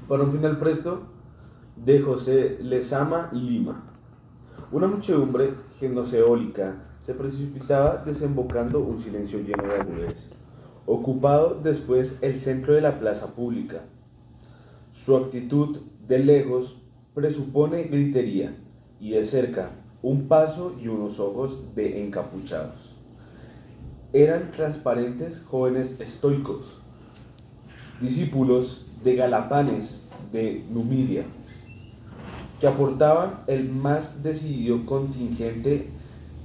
Para un final presto, de José Lezama Lima. Una muchedumbre genoseólica se precipitaba desembocando un silencio lleno de agudeza, ocupado después el centro de la plaza pública. Su actitud de lejos presupone gritería y de cerca un paso y unos ojos de encapuchados. Eran transparentes jóvenes estoicos, discípulos de Galapanes de Numidia, que aportaban el más decidido contingente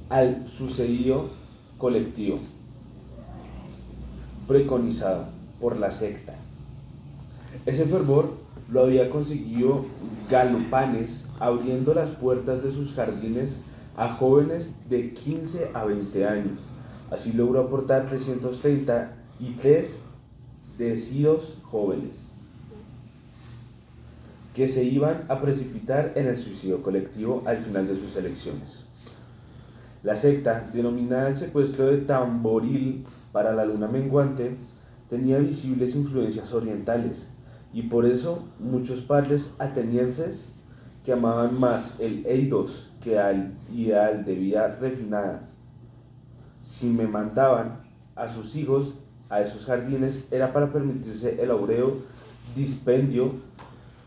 al sucedido colectivo preconizado por la secta. Ese fervor lo había conseguido Galapanes abriendo las puertas de sus jardines a jóvenes de 15 a 20 años. Así logró aportar 333 decidos jóvenes que se iban a precipitar en el suicidio colectivo al final de sus elecciones. La secta, denominada el secuestro de Tamboril para la luna menguante, tenía visibles influencias orientales, y por eso muchos padres atenienses que amaban más el eidos que al ideal de vida refinada, si me mandaban a sus hijos a esos jardines era para permitirse el áureo dispendio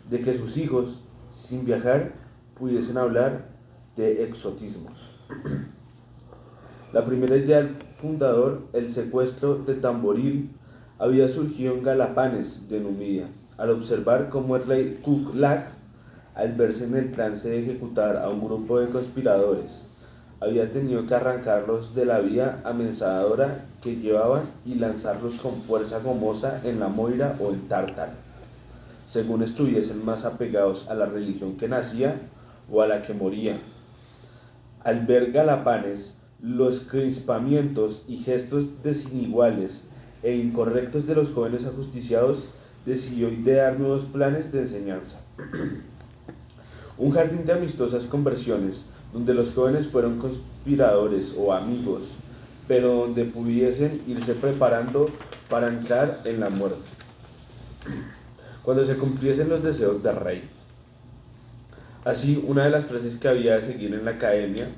de que sus hijos, sin viajar, pudiesen hablar de exotismos. La primera idea del fundador, el secuestro de Tamboril, había surgido en Galapanes de Numidia, al observar cómo el rey Kublai, al verse en el trance de ejecutar a un grupo de conspiradores, había tenido que arrancarlos de la vía amenazadora que llevaban y lanzarlos con fuerza gomosa en la Moira o en Tártaro, según estuviesen más apegados a la religión que nacía o a la que moría. Al ver Galapanes, los crispamientos y gestos desiniguales e incorrectos de los jóvenes ajusticiados, decidió idear nuevos planes de enseñanza. Un jardín de amistosas conversiones, donde los jóvenes fueron conspiradores o amigos, pero donde pudiesen irse preparando para entrar en la muerte, cuando se cumpliesen los deseos del rey. Así, una de las frases que había de seguir en la academia: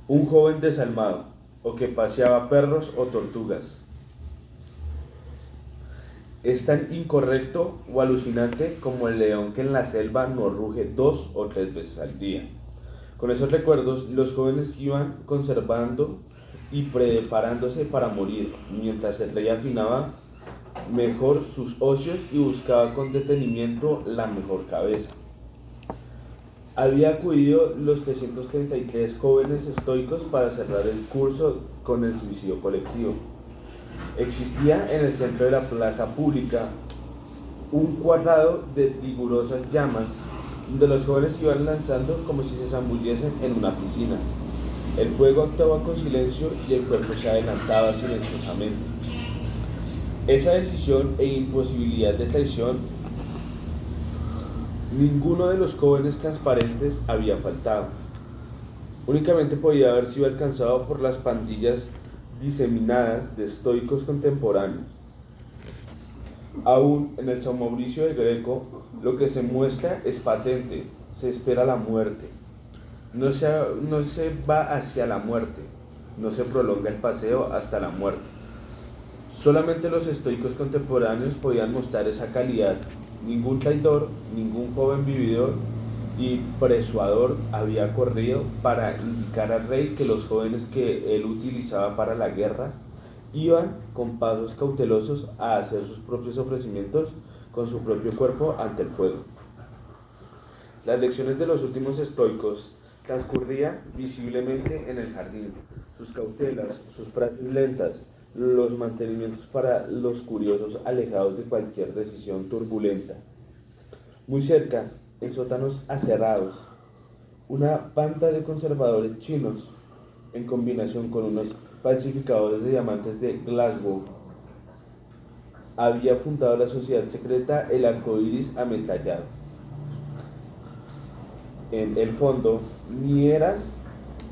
un joven desalmado, o que paseaba perros o tortugas, es tan incorrecto o alucinante como el león que en la selva no ruge 2 o 3 veces al día. Con esos recuerdos, los jóvenes iban conservando y preparándose para morir, mientras el rey afinaba mejor sus ocios y buscaba con detenimiento la mejor cabeza. Había acudido los 333 jóvenes estoicos para cerrar el curso con el suicidio colectivo. Existía en el centro de la plaza pública un cuadrado de vigorosas llamas, donde los jóvenes iban lanzando como si se zambullesen en una piscina. El fuego actuaba con silencio y el cuerpo se adelantaba silenciosamente. Esa decisión e imposibilidad de traición, ninguno de los jóvenes transparentes había faltado. Únicamente podía haber sido alcanzado por las pandillas diseminadas de estoicos contemporáneos. Aún en el San Mauricio de Greco, lo que se muestra es patente: se espera la muerte. No se va hacia la muerte, no se prolonga el paseo hasta la muerte. Solamente los estoicos contemporáneos podían mostrar esa calidad. Ningún traidor, ningún joven vividor y persuador había corrido para indicar al rey que los jóvenes que él utilizaba para la guerra iban con pasos cautelosos a hacer sus propios ofrecimientos con su propio cuerpo ante el fuego. Las lecciones de los últimos estoicos transcurrían visiblemente en el jardín. Sus cautelas, sus frases lentas, los mantenimientos para los curiosos alejados de cualquier decisión turbulenta. Muy cerca, en sótanos aserrados, una banda de conservadores chinos, en combinación con unos falsificadores de diamantes de Glasgow, había fundado la sociedad secreta El Arcoíris Ametrallado. En el fondo, ni eran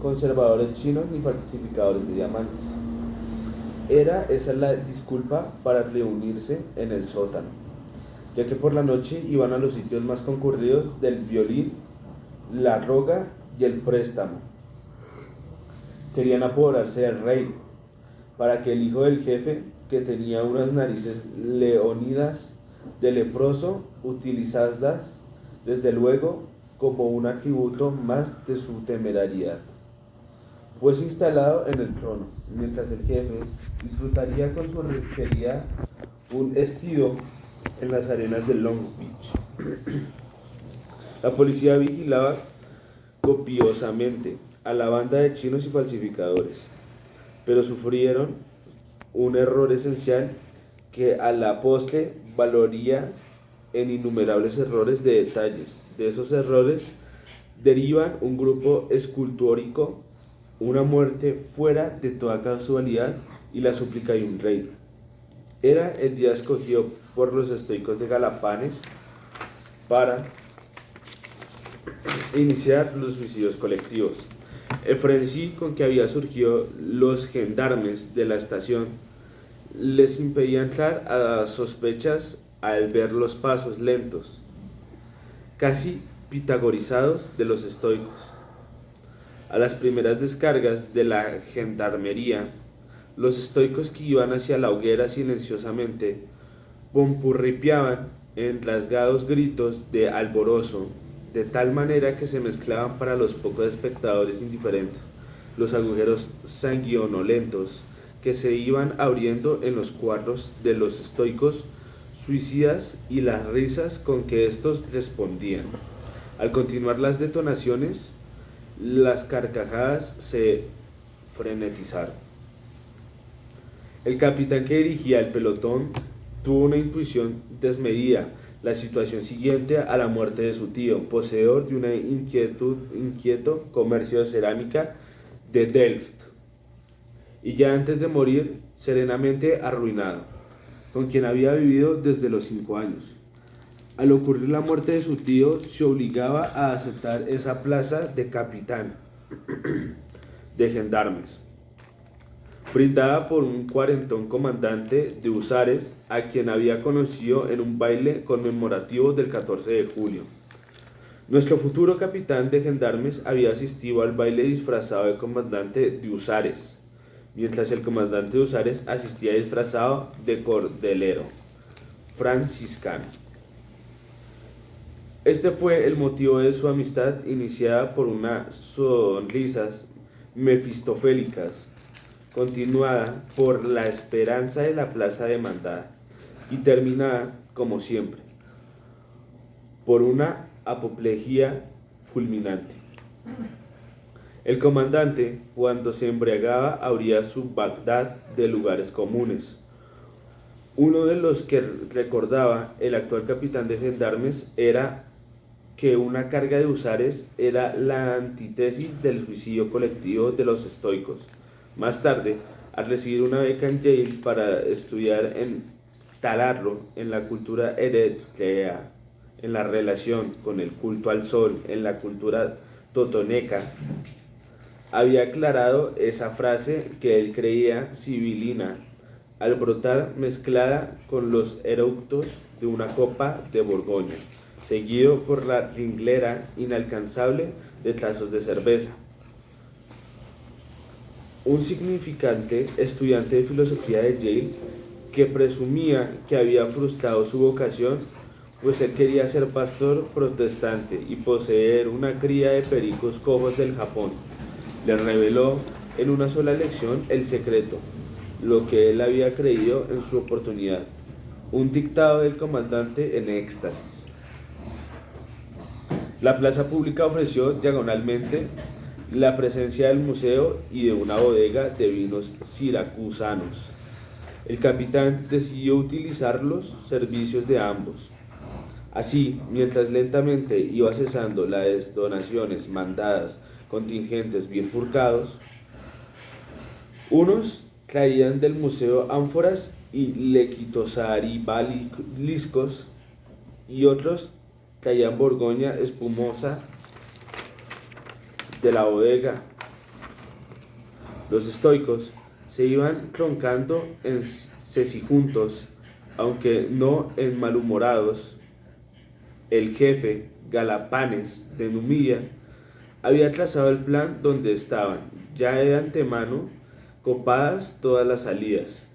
conservadores chinos ni falsificadores de diamantes. Era esa la disculpa para reunirse en el sótano. ya que por la noche iban a los sitios más concurridos del violín, la roga y el préstamo. Querían apoderarse del rey, para que el hijo del jefe, que tenía unas narices leonidas de leproso, utilizadas desde luego como un atributo más de su temerariedad, fuese instalado en el trono, mientras el jefe disfrutaría con su requerida un estilo en las arenas de Long Beach. La policía vigilaba copiosamente a la banda de chinos y falsificadores, pero sufrieron un error esencial que a la postre valoría en innumerables errores de detalles. De esos errores derivan un grupo escultórico, una muerte fuera de toda casualidad y la súplica de un rey. Era el día escogido por los estoicos de Galapanes para iniciar los suicidios colectivos. El frenesí con que había surgido los gendarmes de la estación les impedía entrar a sospechas al ver los pasos lentos, casi pitagorizados de los estoicos. A las primeras descargas de la gendarmería, los estoicos que iban hacia la hoguera silenciosamente pompurripiaban en rasgados gritos de alborozo, de tal manera que se mezclaban para los pocos espectadores indiferentes los agujeros sanguinolentos que se iban abriendo en los cuadros de los estoicos suicidas y las risas con que éstos respondían. Al continuar las detonaciones, las carcajadas se frenetizaron. El capitán que dirigía el pelotón tuvo una intuición desmedida, la situación siguiente a la muerte de su tío, poseedor de un inquieto comercio de cerámica de Delft, y ya antes de morir serenamente arruinado, con quien había vivido desde los 5 años. Al ocurrir la muerte de su tío, se obligaba a aceptar esa plaza de capitán de gendarmes, brindada por un cuarentón comandante de húsares a quien había conocido en un baile conmemorativo del 14 de julio. Nuestro futuro capitán de gendarmes había asistido al baile disfrazado de comandante de húsares, mientras el comandante de húsares asistía disfrazado de cordelero franciscano. Este fue el motivo de su amistad, iniciada por unas sonrisas mefistofélicas, continuada por la esperanza de la plaza demandada y terminada, como siempre, por una apoplejía fulminante. El comandante, cuando se embriagaba, abría su Bagdad de lugares comunes. Uno de los que recordaba el actual capitán de gendarmes era que una carga de húsares era la antítesis del suicidio colectivo de los estoicos. Más tarde, al recibir una beca en Yale para estudiar en taladro en la cultura eritrea, en la relación con el culto al sol, en la cultura totoneca, había aclarado esa frase que él creía sibilina al brotar mezclada con los eructos de una copa de Borgoña, seguido por la ringlera inalcanzable de tazos de cerveza. Un significante estudiante de filosofía de Yale que presumía que había frustrado su vocación, pues él quería ser pastor protestante y poseer una cría de pericos cojos del Japón. Le reveló en una sola lección el secreto, lo que él había creído en su oportunidad, un dictado del comandante en éxtasis. La plaza pública ofreció diagonalmente la presencia del museo y de una bodega de vinos siracusanos. El capitán decidió utilizar los servicios de ambos. Así, mientras lentamente iba cesando las donaciones mandadas contingentes bifurcados, unos traían del museo ánforas y lequitosaribaliscos y otros traían Borgoña espumosa de la bodega. Los estoicos se iban roncando en cesijuntos aunque no en malhumorados. El jefe, Galapanes, de Numilla, había trazado el plan donde estaban, ya de antemano, copadas todas las salidas.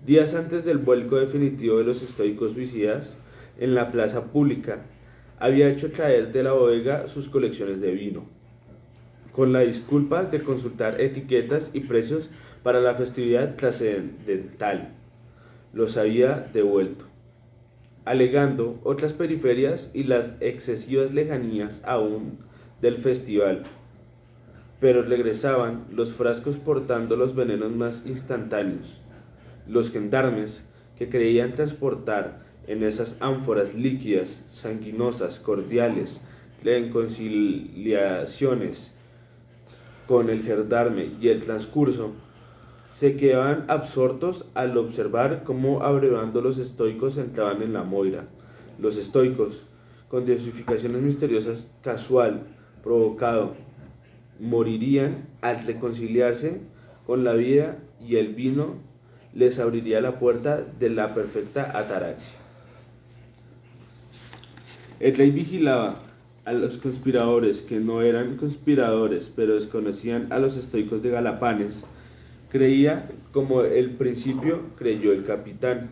Días antes del vuelco definitivo de los estoicos suicidas, en la plaza pública, había hecho traer de la bodega sus colecciones de vino, con la disculpa de consultar etiquetas y precios para la festividad trascendental. Los había devuelto, alegando otras periferias y las excesivas lejanías aún del festival, pero regresaban los frascos portando los venenos más instantáneos. Los gendarmes, que creían transportar en esas ánforas líquidas, sanguinosas, cordiales, en conciliaciones con el gendarme y el transcurso, se quedaban absortos al observar cómo abrevando los estoicos entraban en la Moira. Los estoicos, con desificaciones misteriosas casual, provocado, morirían al reconciliarse con la vida y el vino les abriría la puerta de la perfecta ataraxia. El rey vigilaba a los conspiradores que no eran conspiradores, pero desconocían a los estoicos de Galapanes. Creía, como el principio creyó el capitán,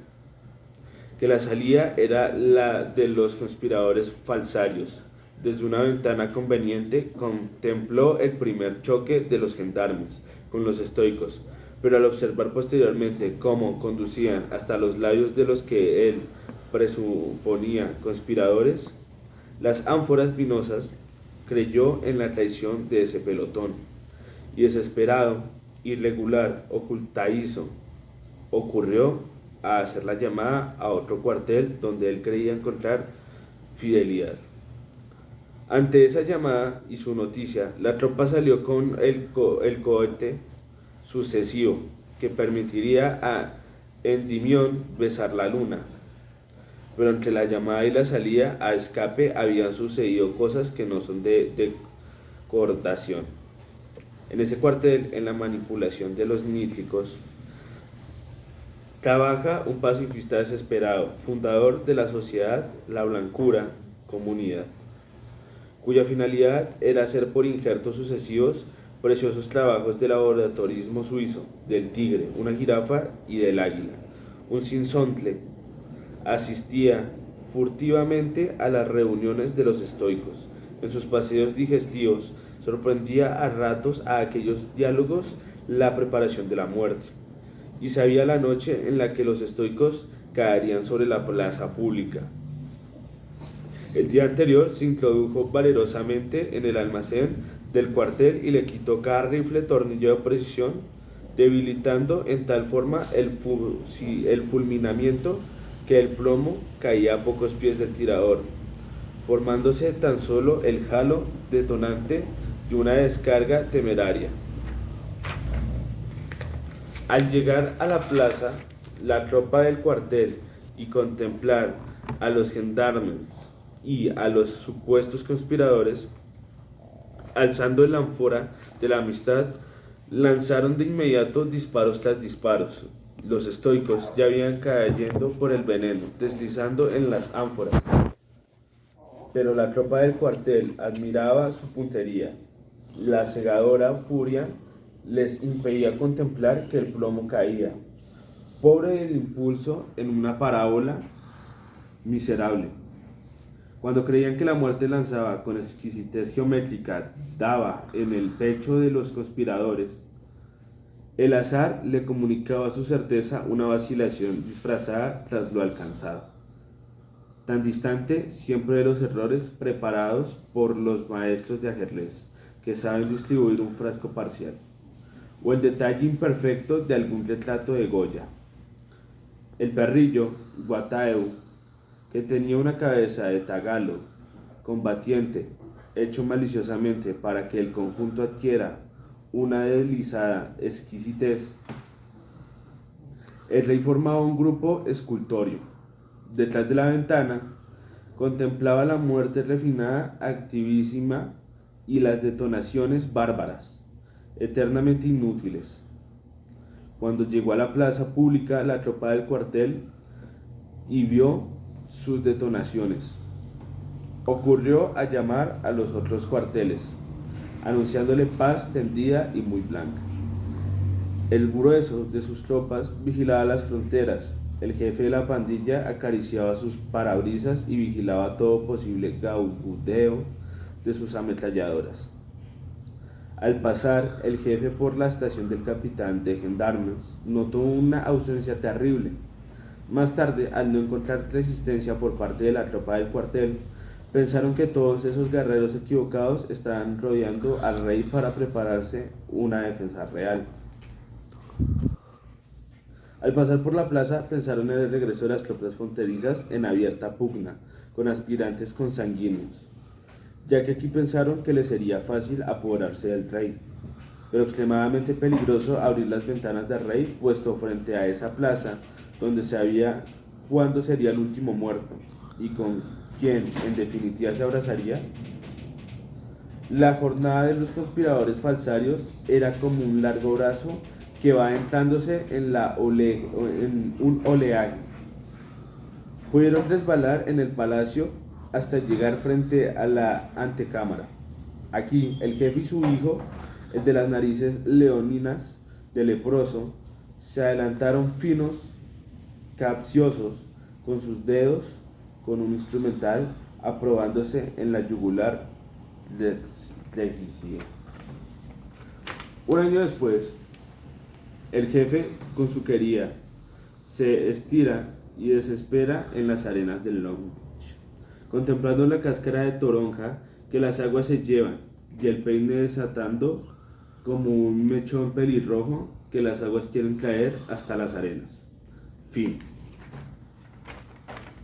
que la salida era la de los conspiradores falsarios. Desde una ventana conveniente contempló el primer choque de los gendarmes con los estoicos, pero al observar posteriormente cómo conducían hasta los labios de los que él presuponía conspiradores las ánforas vinosas, creyó en la traición de ese pelotón, y desesperado, irregular, ocultaizo, ocurrió a hacer la llamada a otro cuartel donde él creía encontrar fidelidad. Ante esa llamada y su noticia, la tropa salió con el cohete sucesivo que permitiría a Endimión besar la luna. Pero entre la llamada y la salida a escape habían sucedido cosas que no son de cordación. En ese cuartel, en la manipulación de los nítricos, trabaja un pacifista desesperado, fundador de la sociedad La Blancura Comunidad, cuya finalidad era hacer por injertos sucesivos preciosos trabajos de laboratorismo suizo, del tigre, una jirafa y del águila. Un sinsontle asistía furtivamente a las reuniones de los estoicos. En sus paseos digestivos sorprendía a ratos a aquellos diálogos la preparación de la muerte, y sabía la noche en la que los estoicos caerían sobre la plaza pública. El día anterior se introdujo valerosamente en el almacén del cuartel y le quitó cada rifle tornillo de precisión, debilitando en tal forma el fulminamiento que el plomo caía a pocos pies del tirador, formándose tan solo el halo detonante de una descarga temeraria. Al llegar a la plaza, la tropa del cuartel y contemplar a los gendarmes y a los supuestos conspiradores, alzando el ánfora de la amistad, lanzaron de inmediato disparos tras disparos. Los estoicos ya habían cayendo por el veneno, deslizando en las ánforas, pero la tropa del cuartel admiraba su puntería. La cegadora furia les impedía contemplar que el plomo caía, pobre del impulso en una parábola miserable. Cuando creían que la muerte lanzaba con exquisitez geométrica, daba en el pecho de los conspiradores, el azar le comunicaba a su certeza una vacilación disfrazada tras lo alcanzado. Tan distante siempre de los errores preparados por los maestros de ajedrez, que saben distribuir un frasco parcial, o el detalle imperfecto de algún retrato de Goya. El perrillo, Guataeu, que tenía una cabeza de tagalo, combatiente, hecho maliciosamente para que el conjunto adquiera una deslizada exquisitez. El rey formaba un grupo escultorio. Detrás de la ventana, contemplaba la muerte refinada, activísima, y las detonaciones bárbaras, eternamente inútiles. Cuando llegó a la plaza pública, la tropa del cuartel y vio sus detonaciones. Ocurrió a llamar a los otros cuarteles, anunciándole paz tendida y muy blanca. El grueso de sus tropas vigilaba las fronteras. El jefe de la pandilla acariciaba sus parabrisas y vigilaba todo posible gaudeo de sus ametralladoras. Al pasar el jefe por la estación del capitán de gendarmes, notó una ausencia terrible. Más tarde, al no encontrar resistencia por parte de la tropa del cuartel, pensaron que todos esos guerreros equivocados estaban rodeando al rey para prepararse una defensa real. Al pasar por la plaza, pensaron en el regreso de las tropas fronterizas en abierta pugna con aspirantes consanguíneos, ya que aquí pensaron que les sería fácil apoderarse del rey, pero extremadamente peligroso abrir las ventanas del rey, puesto frente a esa plaza donde se sabía cuándo sería el último muerto y con quien en definitiva se abrazaría. La jornada de los conspiradores falsarios era como un largo brazo que va adentrándose en un oleaje. Pudieron resbalar en el palacio hasta llegar frente a la antecámara. Aquí, el jefe y su hijo, el de las narices leoninas de leproso, se adelantaron finos, capciosos, con sus dedos, con un instrumental, aprobándose en la yugular legicia. Un año después, el jefe, con su quería, se estira y desespera en las arenas del Long Beach, contemplando la cáscara de toronja que las aguas se llevan y el peine desatando como un mechón pelirrojo que las aguas quieren caer hasta las arenas. Fin.